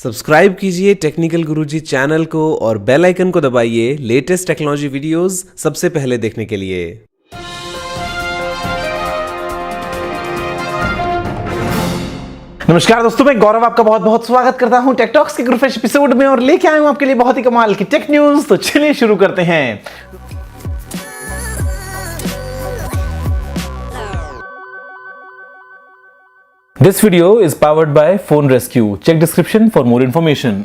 Subscribe कीजिए technical गुरुजी channel को और बेल आइकन को दबाइए लेटेस्ट टेक्नोलॉजी वीडियोस सबसे पहले देखने के लिए। नमस्कार दोस्तों, मैं गौरव आपका बहुत बहुत स्वागत करता हूं टेक टॉक्स के ग्रुप एपिसोड में और लेके आया हूं आपके लिए बहुत ही कमाल की टेक न्यूज। तो चलिए शुरू करते हैं। This video is powered by Phone Rescue. Check description for more information.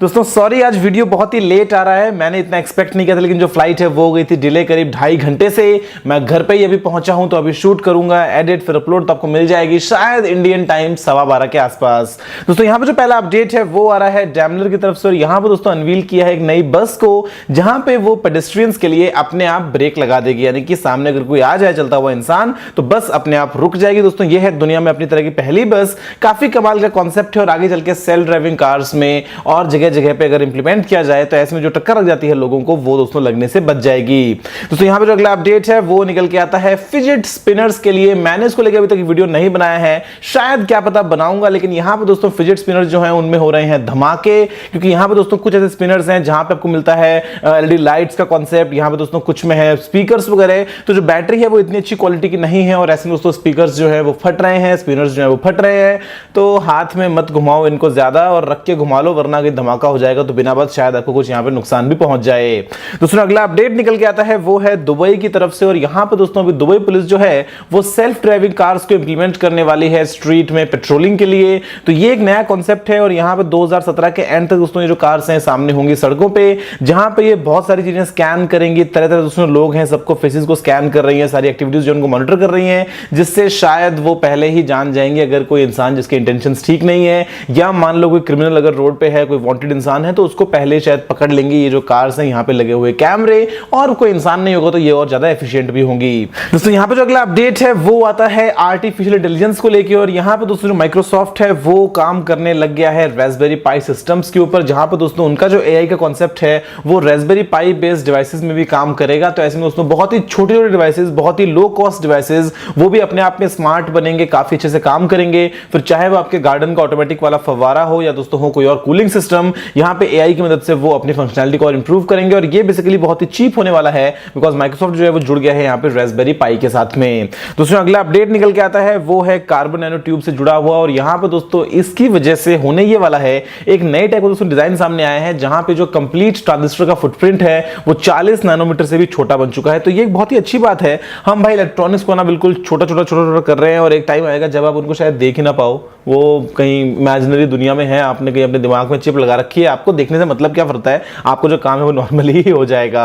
दोस्तों सॉरी, आज वीडियो बहुत ही लेट आ रहा है। मैंने इतना एक्सपेक्ट नहीं किया था, लेकिन जो फ्लाइट है वो हो गई थी डिले करीब 2.5 घंटे से। मैं घर पे ही अभी पहुंचा हूं, तो अभी शूट करूंगा, एडिट फिर अपलोड तो आपको मिल जाएगी शायद इंडियन टाइम 12:15 के आसपास। दोस्तों यहाँ पे जो पहला अपडेट है वो आ रहा है डैमलर की तरफ से, और यहाँ पे दोस्तों अनवील किया है एक नई बस को, जहां पे वो पेडेस्ट्रियंस के लिए अपने आप ब्रेक लगा देगी। यानी कि सामने अगर कोई आ जाए चलता हुआ इंसान तो बस अपने आप रुक जाएगी। दोस्तों ये है दुनिया में अपनी तरह की पहली बस। काफी कमाल का कॉन्सेप्ट है और आगे चल के सेल्फ ड्राइविंग कार्स में और जगह जगह पे अगर इंप्लीमेंट किया जाए तो ऐसे में जो टक्कर लग जाती है लोगों को, वो दोस्तों लगने से बच जाएगी। दोस्तों यहां पे जो अगला अपडेट है वो निकल के आता है फिजेट स्पिनर्स के लिए। मैंने इसको लेकर अभी तक वीडियो नहीं बनाया है, शायद क्या पता बनाऊंगा, लेकिन यहां पे दोस्तों फिजेट स्पिनर्स जो हैं उनमें हो रहे हैं धमाके। क्योंकि यहां पे दोस्तों कुछ ऐसे स्पिनर्स हैं जहां पे आपको मिलता है एलईडी लाइट्स का कॉन्सेप्ट, यहां पे दोस्तों कुछ में है स्पीकर्स वगैरह। तो जो बैटरी है वो इतनी अच्छी क्वालिटी की नहीं है और ऐसे में दोस्तों स्पीकर्स जो है वो फट रहे हैं, स्पिनर्स जो है वो फट रहे हैं। तो हाथ में मत घुमाओ इनको ज्यादा और रख के घुमा लो, वरना अगर धमाका हो जाएगा तो बिना बात शायद आपको कुछ यहाँ पे नुकसान भी पहुंच जाए। दोस्तों अगला अपडेट निकल के आता है वो है दुबई की तरफ से, और यहाँ पे दोस्तों अभी दुबई पुलिस जो है वो सेल्फ ड्राइविंग कार्स को इंप्लीमेंट करने वाली है स्ट्रीट में पेट्रोलिंग के लिए। तो ये एक नया कॉन्सेप्ट है और यहाँ पे 2017 के एंड तक दोस्तों ये जो कार्स हैं सामने होंगी सड़कों पे, जहां पे ये बहुत सारी चीजें स्कैन करेंगी। तरह तरह दोस्तों लोग हैं, सबको फेसेस को स्कैन कर रही है, सारी एक्टिविटीज जो उनको मॉनिटर कर रही है, जिससे शायद वो पहले ही जान जाएंगे अगर कोई इंसान जिसके इंटेंशंस ठीक नहीं है, या मान लो कोई क्रिमिनल अगर रोड पे है, कोई वांटेड इंसान है, तो उसको पहले शायद पकड़ लेंगे ये जो कार्स हैं यहाँ पे लगे हुए कैमरे। और कोई इंसान नहीं होगा तो ये और ज्यादा एफिशिएंट भी होंगी। दोस्तों यहाँ पे जो अगला अपडेट है वो आता है आर्टिफिशियल इंटेलिजेंस को लेके, और यहाँ पे दोस्तों जो माइक्रोसॉफ्ट है वो काम करने लग गया है रास्पबेरी पाई सिस्टम्स के ऊपर, जहां पे दोस्तों उनका जो एआई का कॉन्सेप्ट है वो रास्पबेरी पाई बेस्ड डिवाइसेस में भी काम करेगा। तो ऐसे में दोस्तों बहुत ही छोटे छोटे डिवाइसेस, बहुत ही लो कॉस्ट डिवाइसेस, वो भी अपने आप में स्मार्ट बनेंगे, काफी अच्छे से काम करेंगे। फिर चाहे वो आपके गार्डन का ऑटोमेटिक वाला फव्वारा हो या दोस्तों हो कोई और कूलिंग सिस्टम, यहाँ पे एआई की मदद से वो अपनी फंक्शनैलिटी को और इंप्रूव करेंगे। और ये बेसिकली बहुत ही चीप होने वाला है, बिकॉज माइक्रोसॉफ्ट जो है वो जुड़ गया है यहाँ पे रास्पबेरी पाई के साथ में। दोस्तों अगला अपडेट निकल के आता है वो है कार्बन नैनो ट्यूब से जुड़ा हुआ, और यहाँ पे दोस्तों इसकी वजह से होने ये वाला है एक नए टाइप का दोस्तों डिजाइन सामने आया है, जहां पे जो कंप्लीट ट्रांजिस्टर का फुटप्रिंट है वो 40 नैनोमीटर से भी छोटा बन चुका है। तो ये एक बहुत ही अच्छी बात है। हम भाई इलेक्ट्रॉनिक्स को ना बिल्कुल छोटा छोटा छोटा छोटा कर रहे हैं, और एक टाइम आएगा जब आप उनको शायद देख ही ना पाओ, वो कहीं इमेजिनरी दुनिया में है, आपने कहीं अपने दिमाग में चिप लगा रखी है, आपको देखने से मतलब क्या फर्क है, आपको जो काम है वो नॉर्मली ही हो जाएगा।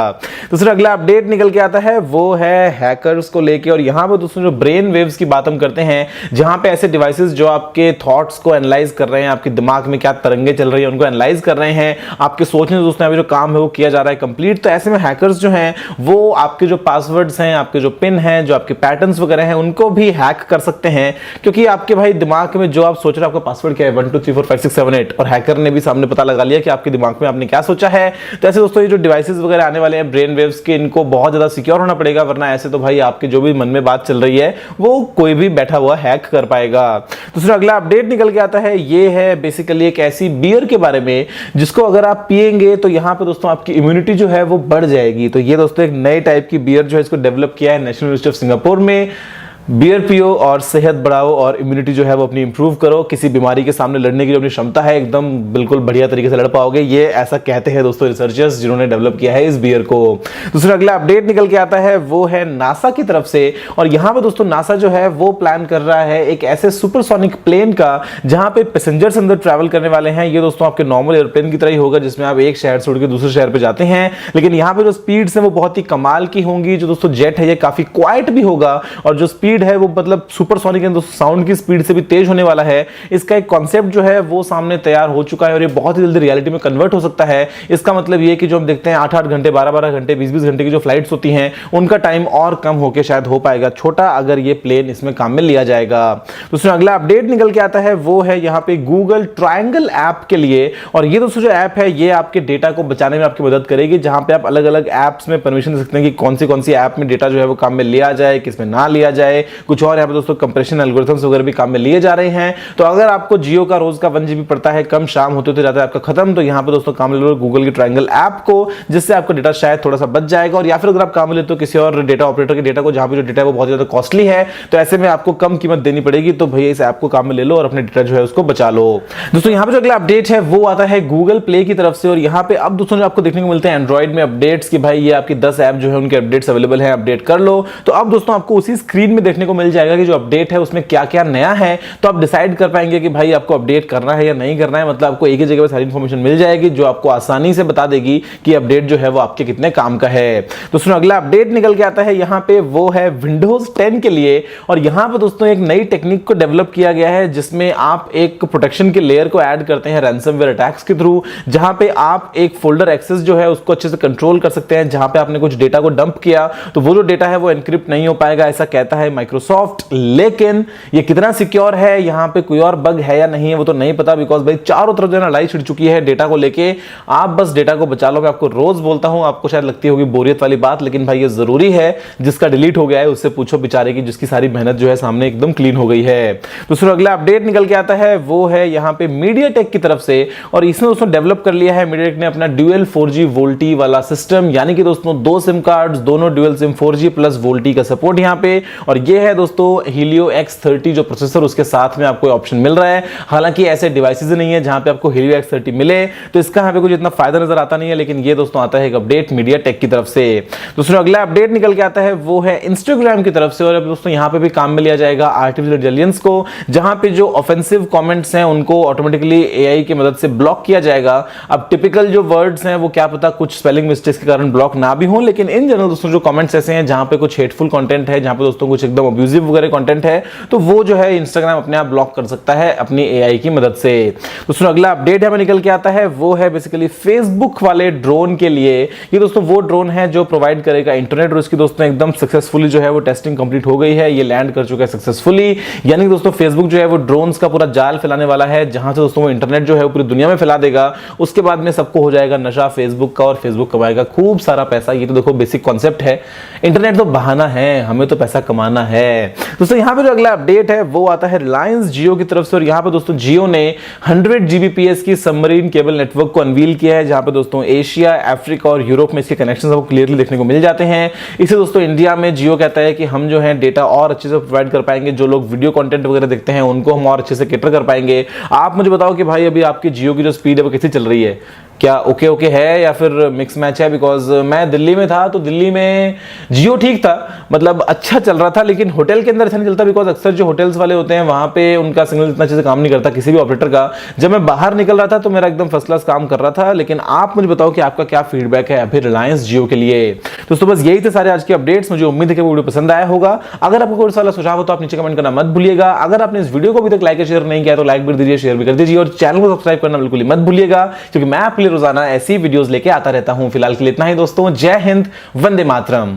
दूसरा अगला अपडेट निकल के आता है वो है हैकर्स को लेके, और यहां पे दोस्तों जो ब्रेन वेव्स की बात हम करते हैं, जहां पे ऐसे डिवाइसेस जो आपके थॉट्स को एनालाइज कर रहे हैं, आपके दिमाग में क्या तरंगे चल रही है उनको एनालाइज कर रहे हैं, आपके सोचने दोस्तों जो काम है वो किया जा रहा है कंप्लीट। तो ऐसे में हैकर्स जो हैं वो आपके जो पासवर्ड्स हैं, आपके जो पिन हैं, जो आपके पैटर्न्स वगैरह हैं, उनको भी हैक कर सकते हैं। क्योंकि आपके भाई दिमाग में जो आप सोच रहे हैं आपका पासवर्ड क्या है 1 2 3 4 5 6 7 8, और हैकर ने भी सामने पता लगा लिया कि आपके दिमाग में आपने क्या सोचा है। तो ऐसे दोस्तों ये जो डिवाइसेस वगैरह आने वाले हैं ब्रेन वेव्स के, इनको बहुत ज्यादा सिक्योर होना पड़ेगा, वरना ऐसे तो भाई आपके जो भी मन में बात चल रही है वो कोई भी बैठा हुआ हैक कर पाएगा। दूसरा अगला अपडेट निकल के आता है ये है बेसिकली एक ऐसी बियर के बारे में जिसको अगर आप पिएंगे तो यहाँ पे दोस्तों आपकी इम्यूनिटी जो है वो बढ़ जाएगी। तो ये दोस्तों एक नए टाइप की बियर जो है इसको डेवलप किया है नेशनल यूनिवर्सिटी ऑफ सिंगापुर में। बियर पियो और सेहत बढ़ाओ और इम्यूनिटी जो है वो अपनी इंप्रूव करो, किसी बीमारी के सामने लड़ने की जो अपनी क्षमता है एकदम बिल्कुल बढ़िया तरीके से लड़ पाओगे, ये ऐसा कहते हैं दोस्तों रिसर्चर्स जिन्होंने डेवलप किया है इस बियर को। दूसरा अगला अपडेट निकल के आता है वो है नासा की तरफ से, और यहाँ पे दोस्तों नासा जो है वो प्लान कर रहा है एक ऐसे सुपरसोनिक प्लेन का जहां पे पैसेंजर्स अंदर ट्रैवल करने वाले हैं। ये दोस्तों आपके नॉर्मल एयरप्लेन की तरह ही होगा, जिसमें आप एक शहर से उड़ के दूसरे शहर पे जाते हैं, लेकिन यहाँ पे जो स्पीड है वो बहुत ही कमाल की होंगी। जो दोस्तों जेट है ये काफी क्वाइट भी होगा, और जो स्पीड है वो मतलब सुपरसोनिक साउंड की स्पीड से भी तेज होने वाला है। इसका एक कॉन्सेप्ट जो है वो सामने तैयार हो चुका है और ये बहुत ही जल्दी रियलिटी में कन्वर्ट हो सकता है। इसका मतलब ये कि जो हम देखते हैं 8-8 घंटे 12-12 घंटे 20-20 घंटे की जो फ्लाइट्स होती हैं उनका टाइम और कम होकर शायद हो पाएगा छोटा, अगर ये प्लेन इसमें काम में लिया जाएगा। दोस्तों अगला अपडेट निकल के आता है वो है यहाँ पे गूगल ट्रायंगल ऐप के लिए, और ये दोस्तों जो ऐप है ये आपके डेटा को बचाने में आपकी मदद करेगी, जहां पे आप अलग अलग ऐप्स में परमिशन दे सकते हैं कि कौन सी ऐप में डेटा जो है वो काम में लिया जाए, किसमें ना लिया जाए, कुछ और यहाँ पे दोस्तों कंप्रेशन एल्गोरिथम्स वगैरह भी काम में लिए जा रहे हैं। तो अगर आपको जियो का रोज का 1 GB पड़ता है, कम शाम होते होते जाता है आपका खत्म, तो यहाँ पे दोस्तों काम ले लो गूगल की ट्रायंगल ऐप को, जिससे आपका डेटा शायद थोड़ा सा बच जाएगा। और या फिर अगर आप काम लेते हो किसी और डेटा ऑपरेटर के डेटा को, जहां पे जो डेटा है वो बहुत ज्यादा कॉस्टली है, तो ऐसे में आपको कम कीमत देनी पड़ेगी। तो भैया इस ऐप को काम में ले लो और अपने डेटा जो है उसको बचा लो। दोस्तों यहाँ पे जो अगला अपडेट है वो आता है गूगल प्ले की तरफ से। और यहाँ पे अब दोस्तों जो आपको देखने को मिलते हैं एंड्रॉइड में अपडेट्स कि भाई ये आपकी 10 ऐप जो है उनके अपडेट्स अवेलेबल हैं, अपडेट कर लो। तो अब दोस्तों आपको उसी स्क्रीन में देखने को मिल जाएगा कि जो अपडेट है उसमें क्या क्या नया है। तो आप डिसाइड कर पाएंगे कि भाई आपको अपडेट करना है या नहीं करना है। मतलब आपको एक ही जगह पर सारी इंफॉर्मेशन मिल जाएगी जो आपको आसानी से बता देगी कि अपडेट जो है वो आपके कितने काम का है। दोस्तों अगला अपडेट निकल के आता है यहाँ पे, वो है विंडोज 10 के लिए। और यहाँ पे दोस्तों एक नई टेक्निक को डेवलप किया गया है जिसमें आप एक प्रोटेक्शन के लेयर को ऐड करते हैं रैंसमवेयर अटैक्स के थ्रू, जहां पे आप एक फोल्डर एक्सेस जो है उसको अच्छे से कंट्रोल कर सकते हैं। जहां पे आपने कुछ डेटा को डंप किया तो वो जो डेटा है वो एनक्रिप्ट नहीं हो पाएगा, ऐसा कहता है माइक्रोसॉफ्ट। लेकिन ये कितना सिक्योर है, यहाँ पे कोई और बग है या नहीं है वो तो नहीं पता, बिकॉज भाई चारों तरफ जो है लड़ाई छिड़ चुकी है डेटा को लेके। आप बस डेटा को बचा लो। मैं आपको रोज बोलता हूं, आपको शायद लगती होगी बोरियत वाली बात, लेकिन भाई ये जरूरी है। जिसका डिलीट हो गया है उससे पूछो बेचारे की, जिसकी सारी मेहनत जो है सामने एकदम क्लीन हो गई है। दूसरा अगला अपडेट निकल के आता है वो है यहाँ पे मीडियाटेक की तरफ से। और इसने दोस्तों डेवलप कर लिया है मीडियाटेक ने अपना ड्यूअल 4G वोल्टी वाला सिस्टम, यानी कि दोस्तों 2 सिम कार्ड्स, दोनों dual SIM 4G plus VoLTE का सपोर्ट यहाँ पे। और ये है दोस्तों Helio X30 जो प्रोसेसर, उसके साथ में आपको ऑप्शन मिल रहा है। हालांकि ऐसे डिवाइसेस नहीं है जहां पे आपको Helio X30 मिले, तो इसका यहाँ पे कुछ इतना फायदा नजर आता नहीं है। लेकिन ये दोस्तों आता है एक अपडेट मीडियाटेक की तरफ से। दूसरा अगला अपडेट निकल के आता है वो है इंस्टाग्राम की तरफ से। और अब दोस्तों यहाँ पे भी काम में लिया जाएगा आर्टिफिशियल इंटेलिजेंस को, जहां पे जो ऑफेंसिव कमेंट्स हैं उनको ऑटोमेटिकली एआई की मदद से ब्लॉक किया जाएगा। अब टिपिकल जो वर्ड्स हैं वो क्या पता कुछ स्पेलिंग मिस्टेक्स के कारण ब्लॉक ना भी हो, लेकिन इन जनरल दोस्तों जो कमेंट्स ऐसे हैं जहां पे कुछ हेटफुल कंटेंट है, जहां पे दोस्तों कुछ एकदम अब्यूजिव वगैरह कंटेंट है, तो वो जो है इंस्टाग्राम अपने आप ब्लॉक कर सकता है अपनी एआई की मदद से। दोस्तों अगला अपडेट हमें निकल के आता है वो है बेसिकली फेसबुक वाले ड्रोन के लिए। ये दोस्तों वो ड्रोन है जो प्रोवाइड करेगा इंटरनेट, और इसकी दोस्तों एकदम सक्सेसफुली जो है वो टेस्टिंग कंप्लीट हो गई है, ये लैंड कर चुका है सक्सेसफुली। यानी दोस्तों फेसबुक जो है वो ड्रोन्स का पूरा जाल फैलाने वाला है, जहां से दोस्तों वो इंटरनेट जो है वो पूरी दुनिया में फैला देगा। उसके बाद में सबको हो जाएगा नशा फेसबुक का और फेसबुक कमाएगा खूब सारा पैसा। ये तो देखो बेसिक कॉन्सेप्ट है। इंटरनेट तो बहाना है, हमें तो पैसा कमाना है। दोस्तों यहाँ पे जो अगला अपडेट है वो आता है रिलायंस जियो की तरफ से। और यहाँ पे दोस्तों जियो ने 100 Gbps की सबमरीन केबल नेटवर्क को अनवील किया है, जहां पे दोस्तों एशिया, अफ्रीका और यूरोप में इसके कनेक्शंस आपको क्लियरली देखने को मिल जाते हैं। इसे दोस्तों इंडिया में जियो कहता है कि हम जो है डेटा और अच्छे से प्रोवाइड कर पाएंगे, जो लोग वीडियो कंटेंट वगैरह देखते हैं उनको हम और अच्छे से कैटर कर पाएंगे। आप मुझे बताओ कि भाई अभी आपकी जियो की जो स्पीड है वो कैसी चल रही है, क्या ओके ओके है या फिर मिक्स मैच है? बिकॉज मैं दिल्ली में था तो दिल्ली में जियो ठीक था, मतलब अच्छा चल रहा था, लेकिन होटल के अंदर अच्छा नहीं चलता। बिकॉज अक्सर जो होटल्स वाले होते हैं वहां पे उनका सिग्नल इतना अच्छे से काम नहीं करता किसी भी ऑपरेटर का। जब मैं बाहर निकल रहा था तो मेरा एकदम फर्स्ट क्लास काम कर रहा था। लेकिन आप मुझे बताओ कि आपका क्या फीडबैक है अभी रिलायंस जियो के लिए। दोस्तों बस यही थे सारे आज के अपडेट्स। मुझे उम्मीद है कि वीडियो पसंद आया होगा। अगर आपको कोई सवाल सुझाव हो तो आप नीचे कमेंट करना मत भूलिएगा। अगर आपने इस वीडियो को अभी तक लाइक शेयर नहीं किया तो लाइक भी दीजिए, शेयर भी कर दीजिए, और चैनल को सब्सक्राइब करना बिल्कुल ही मत भूलिएगा, क्योंकि मैं आपके लिए रोजाना ऐसी वीडियोस लेके आता रहता हूं। फिलहाल के लिए इतना ही दोस्तों, जय हिंद, वंदे मातरम।